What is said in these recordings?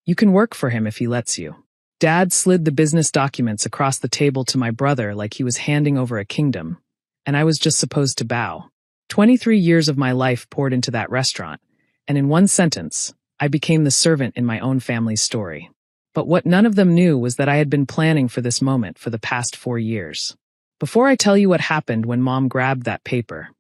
You can work for him if he lets you. Dad slid the business documents across the table to my brother like he was handing over a kingdom, and I was just supposed to bow. 23 years of my life poured into that restaurant, and in one sentence, I became the servant in my own family's story. But what none of them knew was that I had been planning for this moment for the past 4 years. Before I tell you what happened when Mom grabbed that paper,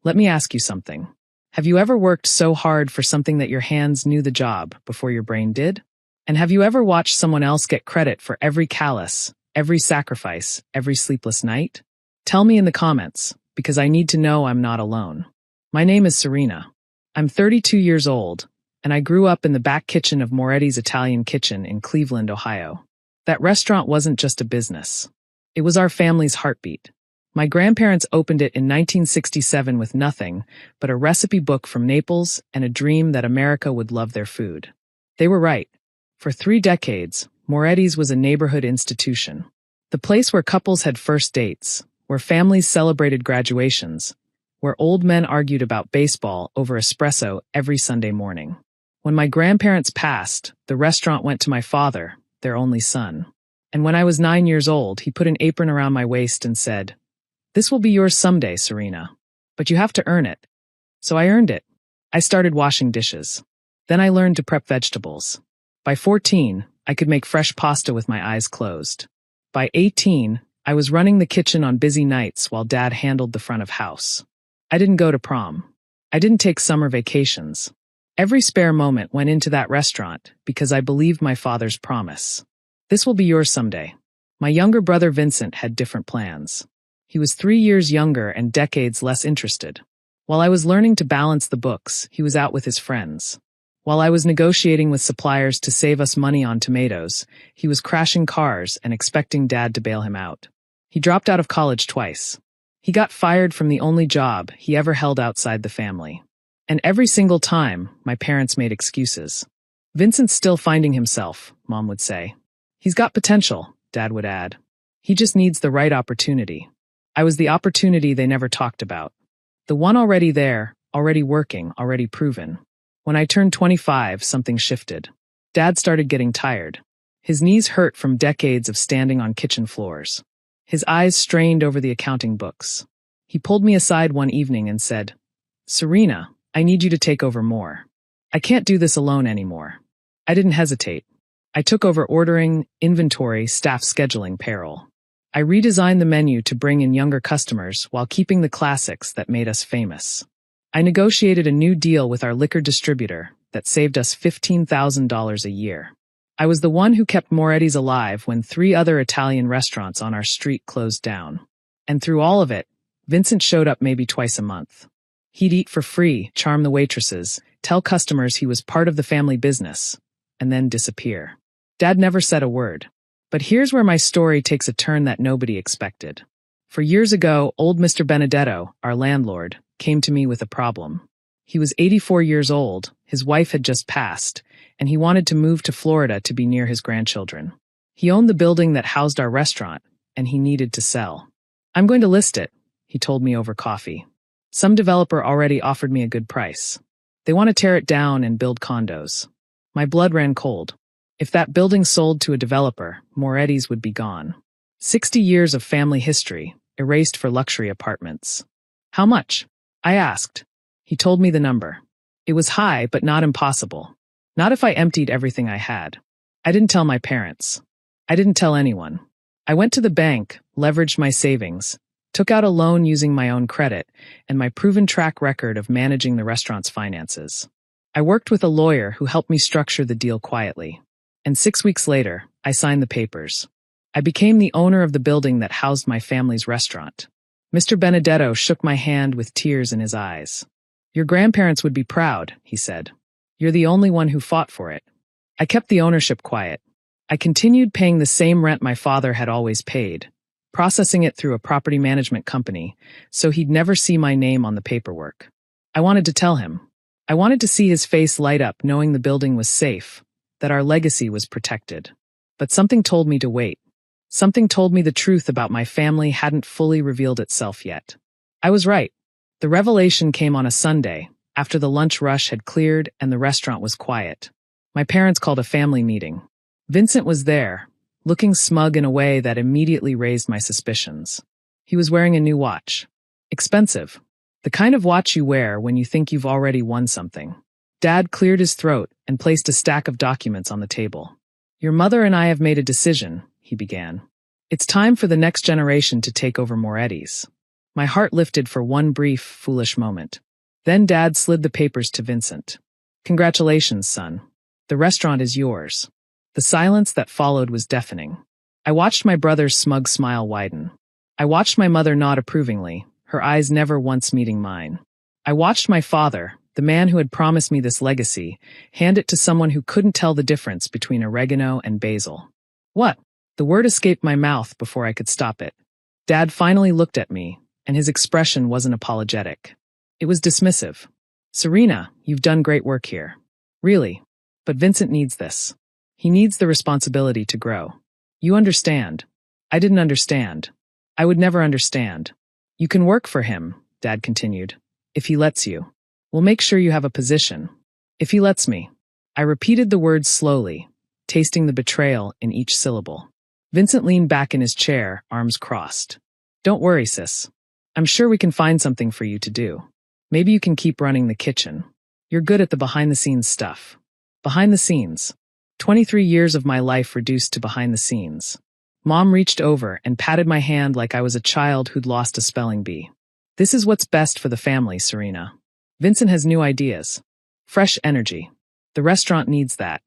let me ask you something. Have you ever worked so hard for something that your hands knew the job before your brain did? And have you ever watched someone else get credit for every callus, every sacrifice, every sleepless night? Tell me in the comments, because I need to know I'm not alone. My name is Serena. I'm 32 years old, and I grew up in the back kitchen of Moretti's Italian Kitchen in Cleveland, Ohio. That restaurant wasn't just a business. It was our family's heartbeat. My grandparents opened it in 1967 with nothing but a recipe book from Naples and a dream that America would love their food. They were right. For 3 decades, Moretti's was a neighborhood institution. The place where couples had first dates, where families celebrated graduations, where old men argued about baseball over espresso every Sunday morning. When my grandparents passed, the restaurant went to my father, their only son. And when I was 9 years old, he put an apron around my waist and said, "This will be yours someday, Serena. But you have to earn it." So I earned it. I started washing dishes. Then I learned to prep vegetables. By 14, I could make fresh pasta with my eyes closed. By 18, I was running the kitchen on busy nights while Dad handled the front of house. I didn't go to prom. I didn't take summer vacations. Every spare moment went into that restaurant because I believed my father's promise. This will be yours someday. My younger brother Vincent had different plans. He was 3 years younger and decades less interested. While I was learning to balance the books, he was out with his friends. While I was negotiating with suppliers to save us money on tomatoes, he was crashing cars and expecting Dad to bail him out. He dropped out of college twice. He got fired from the only job he ever held outside the family. And every single time, my parents made excuses. "Vincent's still finding himself," Mom would say. "He's got potential," Dad would add. "He just needs the right opportunity." I was the opportunity they never talked about. The one already there, already working, already proven. When I turned 25, something shifted. Dad started getting tired. His knees hurt from decades of standing on kitchen floors. His eyes strained over the accounting books. He pulled me aside one evening and said, "Serena, I need you to take over more. I can't do this alone anymore." I didn't hesitate. I took over ordering, inventory, staff scheduling, payroll. I redesigned the menu to bring in younger customers while keeping the classics that made us famous. I negotiated a new deal with our liquor distributor that saved us $15,000 a year. I was the one who kept Moretti's alive when 3 other Italian restaurants on our street closed down. And through all of it, Vincent showed up maybe twice a month. He'd eat for free, charm the waitresses, tell customers he was part of the family business, and then disappear. Dad never said a word. But here's where my story takes a turn that nobody expected. For years ago, old Mr. Benedetto, our landlord, came to me with a problem. He was 84 years old, his wife had just passed, and he wanted to move to Florida to be near his grandchildren. He owned the building that housed our restaurant, and he needed to sell. "I'm going to list it," he told me over coffee. "Some developer already offered me a good price. They want to tear it down and build condos." My blood ran cold. If that building sold to a developer, Moretti's would be gone. 60 years of family history, erased for luxury apartments. "How much?" I asked. He told me the number. It was high, but not impossible. Not if I emptied everything I had. I didn't tell my parents. I didn't tell anyone. I went to the bank, leveraged my savings, took out a loan using my own credit, and my proven track record of managing the restaurant's finances. I worked with a lawyer who helped me structure the deal quietly. And 6 weeks later, I signed the papers. I became the owner of the building that housed my family's restaurant. Mr. Benedetto shook my hand with tears in his eyes. "Your grandparents would be proud," he said. "You're the only one who fought for it." I kept the ownership quiet. I continued paying the same rent my father had always paid, processing it through a property management company, so he'd never see my name on the paperwork. I wanted to tell him. I wanted to see his face light up knowing the building was safe, that our legacy was protected. But something told me to wait. Something told me the truth about my family hadn't fully revealed itself yet. I was right. The revelation came on a Sunday, after the lunch rush had cleared and the restaurant was quiet. My parents called a family meeting. Vincent was there, looking smug in a way that immediately raised my suspicions. He was wearing a new watch. Expensive. The kind of watch you wear when you think you've already won something. Dad cleared his throat and placed a stack of documents on the table. Your mother and I have made a decision, he began. It's time for the next generation to take over Moretti's. My heart lifted for one brief, foolish moment. Then Dad slid the papers to Vincent. Congratulations, son. The restaurant is yours. The silence that followed was deafening. I watched my brother's smug smile widen. I watched my mother nod approvingly, her eyes never once meeting mine. I watched my father, the man who had promised me this legacy, hand it to someone who couldn't tell the difference between oregano and basil. What? The word escaped my mouth before I could stop it. Dad finally looked at me, and his expression wasn't apologetic. It was dismissive. Serena, you've done great work here. Really. But Vincent needs this. He needs the responsibility to grow. You understand. I didn't understand. I would never understand. You can work for him, Dad continued, if he lets you. We'll make sure you have a position. If he lets me. I repeated the words slowly, tasting the betrayal in each syllable. Vincent leaned back in his chair, arms crossed. Don't worry, sis. I'm sure we can find something for you to do. Maybe you can keep running the kitchen. You're good at the behind-the-scenes stuff. Behind the scenes. 23 years of my life reduced to behind the scenes. Mom reached over and patted my hand like I was a child who'd lost a spelling bee. This is what's best for the family, Serena. Vincent has new ideas. Fresh energy. The restaurant needs that.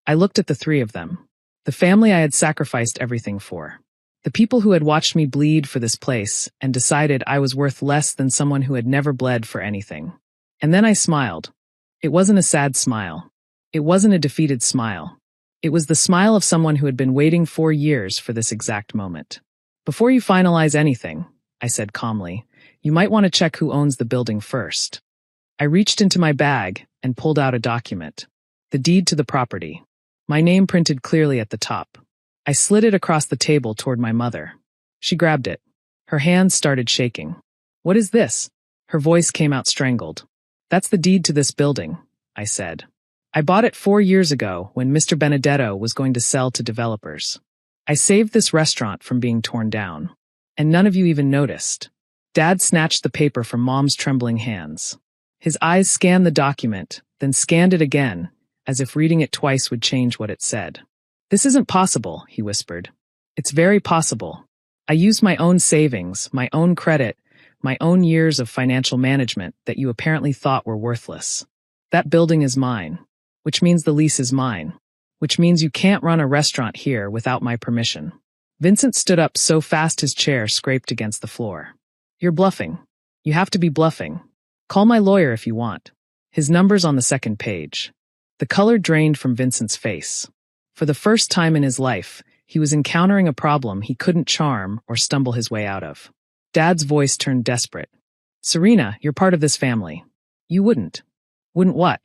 I looked at the three of them. The family I had sacrificed everything for. The people who had watched me bleed for this place and decided I was worth less than someone who had never bled for anything. And then I smiled. It wasn't a sad smile. It wasn't a defeated smile. It was the smile of someone who had been waiting 4 years for this exact moment. Before you finalize anything, I said calmly, you might want to check who owns the building first. I reached into my bag and pulled out a document. The deed to the property. My name printed clearly at the top. I slid it across the table toward my mother. She grabbed it. Her hands started shaking. What is this? Her voice came out strangled. That's the deed to this building, I said. I bought it 4 years ago when Mr. Benedetto was going to sell to developers. I saved this restaurant from being torn down. And none of you even noticed. Dad snatched the paper from Mom's trembling hands. His eyes scanned the document, then scanned it again, as if reading it twice would change what it said. This isn't possible, he whispered. It's very possible. I used my own savings, my own credit, my own years of financial management that you apparently thought were worthless. That building is mine. Which means the lease is mine. Which means you can't run a restaurant here without my permission. Vincent stood up so fast his chair scraped against the floor. You're bluffing. You have to be bluffing. Call my lawyer if you want. His number's on the second page. The color drained from Vincent's face. For the first time in his life, he was encountering a problem he couldn't charm or stumble his way out of. Dad's voice turned desperate. Serena, you're part of this family. You wouldn't. Wouldn't what?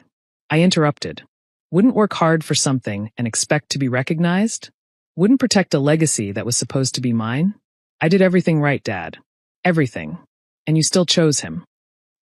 I interrupted. Wouldn't work hard for something and expect to be recognized? Wouldn't protect a legacy that was supposed to be mine? I did everything right, Dad. Everything. And you still chose him.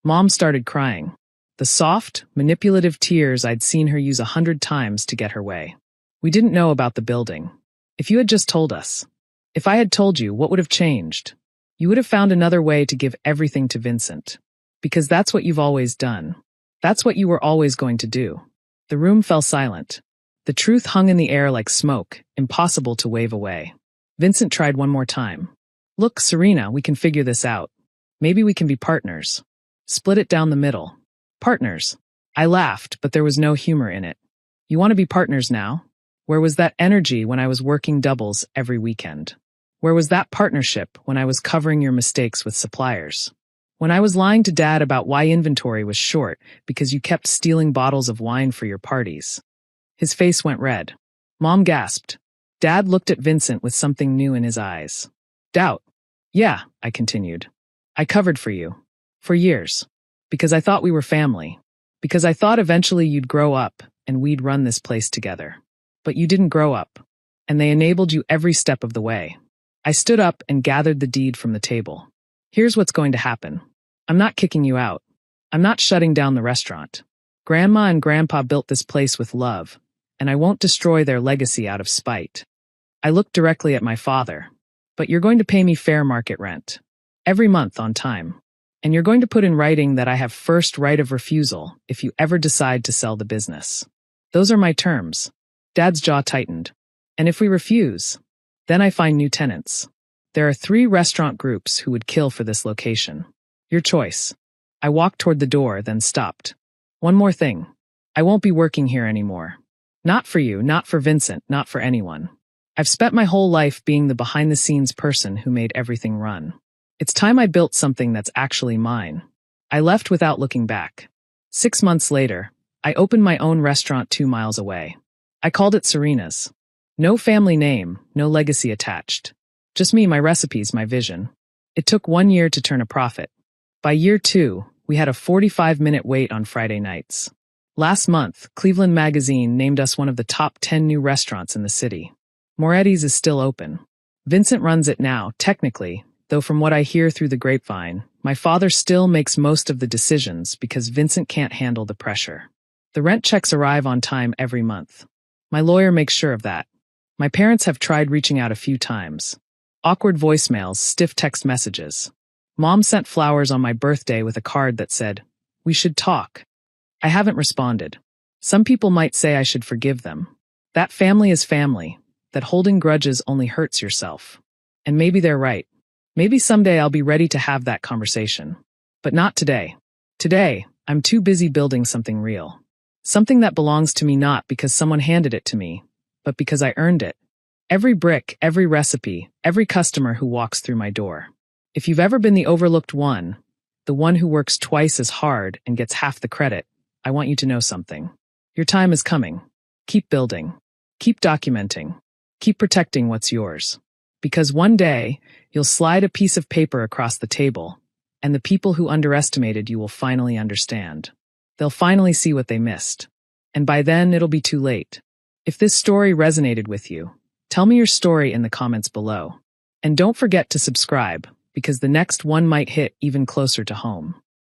Mom started crying. The soft, manipulative tears I'd seen her use 100 times to get her way. We didn't know about the building. If you had just told us. If I had told you, what would have changed? You would have found another way to give everything to Vincent. Because that's what you've always done. That's what you were always going to do. The room fell silent. The truth hung in the air like smoke, impossible to wave away. Vincent tried one more time. Look, Serena, we can figure this out. Maybe we can be partners. Split it down the middle. Partners. I laughed, but there was no humor in it. You want to be partners now? Where was that energy when I was working doubles every weekend? Where was that partnership when I was covering your mistakes with suppliers? When I was lying to Dad about why inventory was short because you kept stealing bottles of wine for your parties? His face went red. Mom gasped. Dad looked at Vincent with something new in his eyes. Doubt. Yeah, I continued. I covered for you. For years. Because I thought we were family. Because I thought eventually you'd grow up and we'd run this place together. But you didn't grow up. And they enabled you every step of the way. I stood up and gathered the deed from the table. Here's what's going to happen. I'm not kicking you out. I'm not shutting down the restaurant. Grandma and Grandpa built this place with love, and I won't destroy their legacy out of spite. I looked directly at my father. But you're going to pay me fair market rent. Every month on time. And you're going to put in writing that I have first right of refusal if you ever decide to sell the business. Those are my terms. Dad's jaw tightened. And if we refuse, then I find new tenants. There are 3 restaurant groups who would kill for this location. Your choice. I walked toward the door, then stopped. One more thing. I won't be working here anymore. Not for you, not for Vincent, not for anyone. I've spent my whole life being the behind-the-scenes person who made everything run. It's time I built something that's actually mine. I left without looking back. 6 months later, I opened my own restaurant 2 miles away. I called it Serena's. No family name, no legacy attached. Just me, my recipes, my vision. It took 1 year to turn a profit. By year 2, we had a 45-minute wait on Friday nights. Last month, Cleveland Magazine named us one of the top 10 new restaurants in the city. Moretti's is still open. Vincent runs it now, technically, though from what I hear through the grapevine, my father still makes most of the decisions because Vincent can't handle the pressure. The rent checks arrive on time every month. My lawyer makes sure of that. My parents have tried reaching out a few times. Awkward voicemails, stiff text messages. Mom sent flowers on my birthday with a card that said, "We should talk." I haven't responded. Some people might say I should forgive them. That family is family. That holding grudges only hurts yourself. And maybe they're right. Maybe someday I'll be ready to have that conversation. But not today. Today, I'm too busy building something real. Something that belongs to me not because someone handed it to me, but because I earned it. Every brick, every recipe, every customer who walks through my door. If you've ever been the overlooked one, the one who works twice as hard and gets half the credit, I want you to know something. Your time is coming. Keep building. Keep documenting. Keep protecting what's yours. Because one day, you'll slide a piece of paper across the table, and the people who underestimated you will finally understand. They'll finally see what they missed. And by then, it'll be too late. If this story resonated with you, tell me your story in the comments below. And don't forget to subscribe, because the next one might hit even closer to home.